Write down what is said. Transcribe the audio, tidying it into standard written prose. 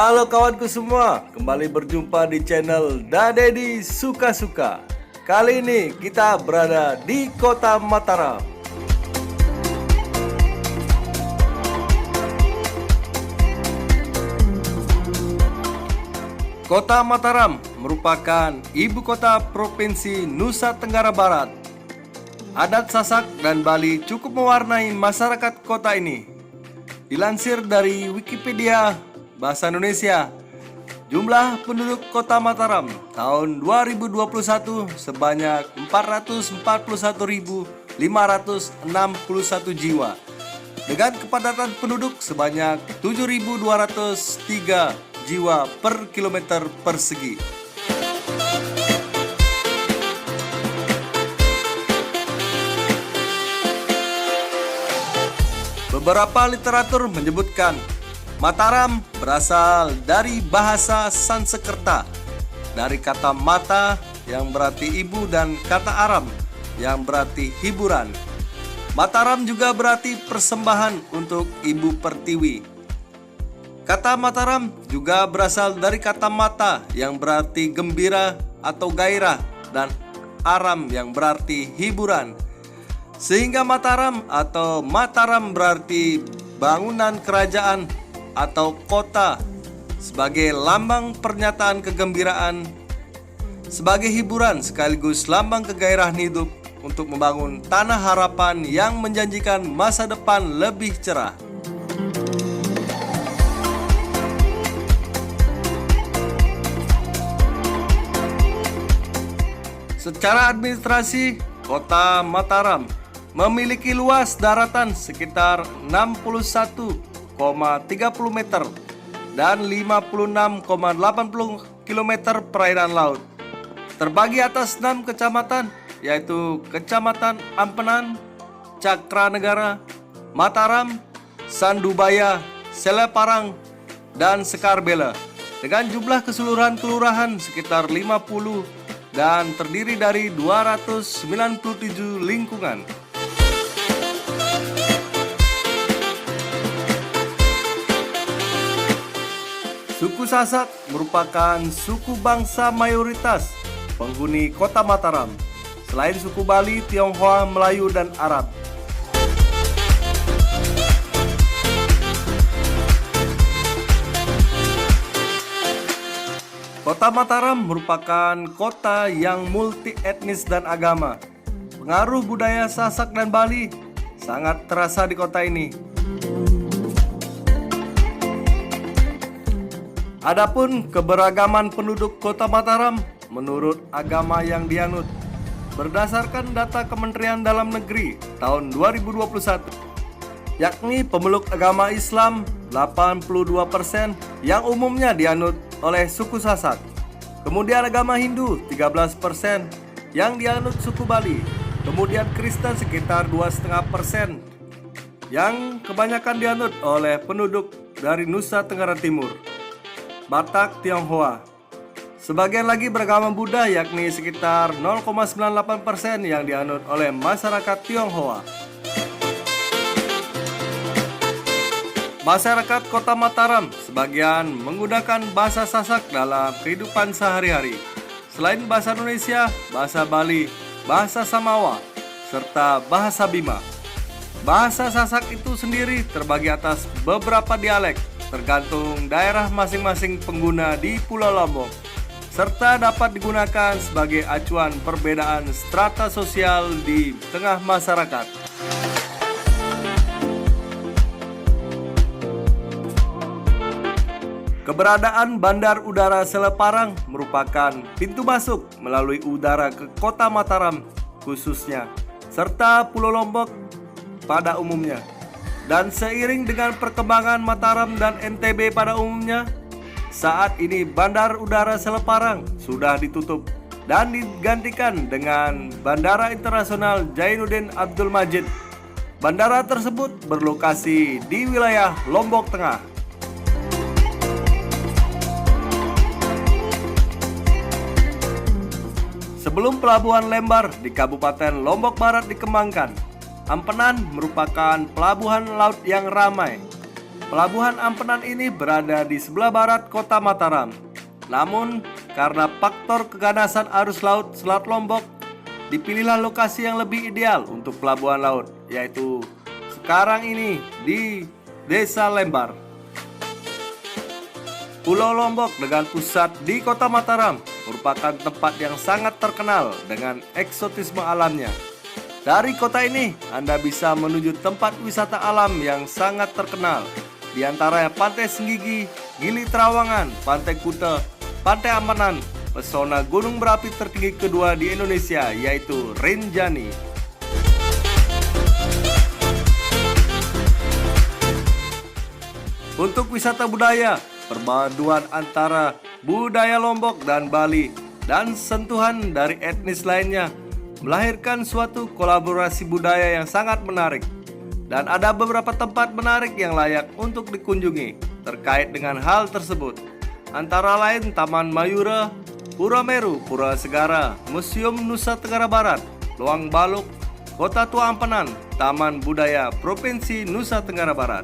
Halo kawanku semua, kembali berjumpa di channel Dadedi Suka-Suka. Kali ini kita berada di Kota Mataram. Kota Mataram merupakan ibu kota Provinsi Nusa Tenggara Barat. Adat Sasak dan Bali cukup mewarnai masyarakat kota ini. Dilansir dari Wikipedia Bahasa Indonesia, jumlah penduduk Kota Mataram tahun 2021 sebanyak 441.561 jiwa dengan kepadatan penduduk sebanyak 7.203 jiwa per kilometer persegi. Beberapa literatur menyebutkan Mataram berasal dari bahasa Sanskerta, dari kata mata yang berarti ibu dan kata Aram yang berarti hiburan. Mataram juga berarti persembahan untuk Ibu Pertiwi. Kata Mataram juga berasal dari kata mata yang berarti gembira atau gairah dan Aram yang berarti hiburan. Sehingga Mataram atau Mataram berarti bangunan kerajaan atau kota sebagai lambang pernyataan kegembiraan, sebagai hiburan sekaligus lambang kegairahan hidup untuk membangun tanah harapan yang menjanjikan masa depan lebih cerah. Secara administrasi, Kota Mataram memiliki luas daratan sekitar 61,30 meter dan 56,80 km perairan laut. Terbagi atas 6 kecamatan, yaitu Kecamatan Ampenan, Cakranegara, Mataram, Sandubaya, Seleparang, dan Sekarbela, dengan jumlah keseluruhan kelurahan sekitar 50 dan terdiri dari 297 lingkungan. Suku Sasak merupakan suku bangsa mayoritas penghuni Kota Mataram, selain suku Bali, Tionghoa, Melayu, dan Arab. Kota Mataram merupakan kota yang multi etnis dan agama. Pengaruh budaya Sasak dan Bali sangat terasa di kota ini. Adapun keberagaman penduduk Kota Mataram menurut agama yang dianut berdasarkan data Kementerian Dalam Negeri tahun 2021, yakni pemeluk agama Islam 82% yang umumnya dianut oleh suku Sasak. Kemudian agama Hindu 13% yang dianut suku Bali. Kemudian Kristen sekitar 2,5% yang kebanyakan dianut oleh penduduk dari Nusa Tenggara Timur, Batak, Tionghoa. Sebagian lagi beragama Buddha, yakni sekitar 0,98% yang dianut oleh masyarakat Tionghoa. Masyarakat Kota Mataram sebagian menggunakan bahasa Sasak dalam kehidupan sehari-hari. Selain bahasa Indonesia, bahasa Bali, bahasa Samawa, serta bahasa Bima. Bahasa Sasak itu sendiri terbagi atas beberapa dialek, tergantung daerah masing-masing pengguna di Pulau Lombok, serta dapat digunakan sebagai acuan perbedaan strata sosial di tengah masyarakat. Keberadaan Bandar Udara Seleparang merupakan pintu masuk melalui udara ke Kota Mataram khususnya, serta Pulau Lombok pada umumnya. Dan seiring dengan perkembangan Mataram dan NTB pada umumnya, saat ini Bandar Udara Seleparang sudah ditutup dan digantikan dengan Bandara Internasional Zainuddin Abdul Majid. Bandara tersebut berlokasi di wilayah Lombok Tengah. Sebelum Pelabuhan Lembar di Kabupaten Lombok Barat dikembangkan, Ampenan merupakan pelabuhan laut yang ramai. Pelabuhan Ampenan ini berada di sebelah barat kota Mataram. Namun, karena faktor keganasan arus laut Selat Lombok, dipilihlah lokasi yang lebih ideal untuk pelabuhan laut, yaitu sekarang ini di Desa Lembar. Pulau Lombok dengan pusat di kota Mataram merupakan tempat yang sangat terkenal dengan eksotisme alamnya. Dari kota ini, Anda bisa menuju tempat wisata alam yang sangat terkenal, di antaranya Pantai Senggigi, Gili Trawangan, Pantai Kuta, Pantai Ampenan, pesona gunung berapi tertinggi kedua di Indonesia yaitu Rinjani. Untuk wisata budaya, perpaduan antara budaya Lombok dan Bali dan sentuhan dari etnis lainnya melahirkan suatu kolaborasi budaya yang sangat menarik. Dan ada beberapa tempat menarik yang layak untuk dikunjungi terkait dengan hal tersebut. Antara lain Taman Mayura, Pura Meru, Pura Segara, Museum Nusa Tenggara Barat, Loang Baluk, Kota Tua Ampenan, Taman Budaya Provinsi Nusa Tenggara Barat.